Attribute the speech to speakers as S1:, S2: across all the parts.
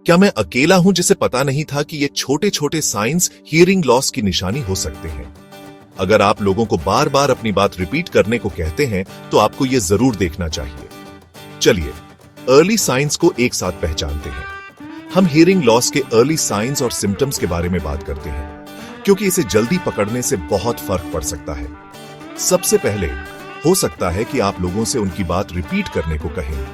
S1: क्या मैं अकेला हूं जिसे पता नहीं था कि ये छोटे छोटे साइंस हियरिंग लॉस की निशानी हो सकते हैं? अगर आप लोगों को बार बार अपनी बात रिपीट करने को कहते हैं तो आपको ये जरूर देखना चाहिए। चलिए अर्ली साइंस को एक साथ पहचानते हैं। हम हियरिंग लॉस के अर्ली साइंस और सिम्टम्स के बारे में बात करते हैं क्योंकि इसे जल्दी पकड़ने से बहुत फर्क पड़ सकता है। सबसे पहले हो सकता है कि आप लोगों से उनकी बात रिपीट करने को कहें,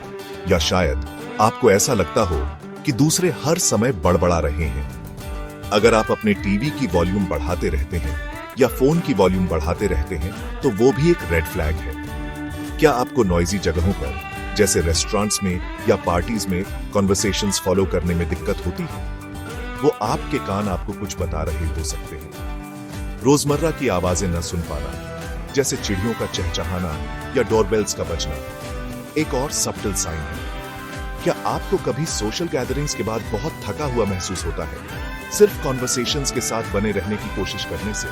S1: या शायद आपको ऐसा लगता हो कि दूसरे हर समय बड़बड़ा रहे हैं। अगर आप अपने टीवी की वॉल्यूम बढ़ाते रहते हैं या फोन की वॉल्यूम बढ़ाते रहते हैं तो वो भी एक रेड फ्लैग है। क्या आपको नॉइजी जगहों पर जैसे रेस्टोरेंट्स में या पार्टीज में कॉन्वर्सेशंस फॉलो करने में दिक्कत होती है? वो आपके कान आपको कुछ बता रहे हो सकते हैं। रोजमर्रा की आवाजें न सुन पाना जैसे चिड़ियों का चहचहाना या डोरबेल्स का बजना एक और सब्टल साइन है। क्या आपको कभी सोशल गैदरिंग्स के बाद बहुत थका हुआ महसूस होता है सिर्फ कॉन्वर्सेशंस के साथ बने रहने की कोशिश करने से?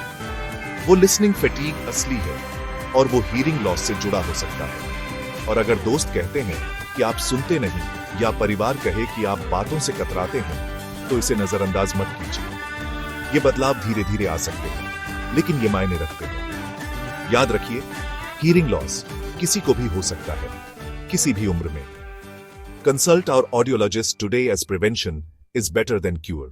S1: वो लिसनिंग फैटीग असली है और वो हियरिंग लॉस से जुड़ा हो सकता है। और अगर दोस्त कहते हैं कि आप सुनते नहीं या परिवार कहे कि आप बातों से कतराते हैं तो इसे नजरअंदाज मत कीजिए। ये बदलाव धीरे धीरे आ सकते हैं लेकिन ये मायने रखते हैं। याद रखिए, हियरिंग लॉस किसी को भी हो सकता है, किसी भी उम्र में। Consult our audiologist today as prevention is better than cure.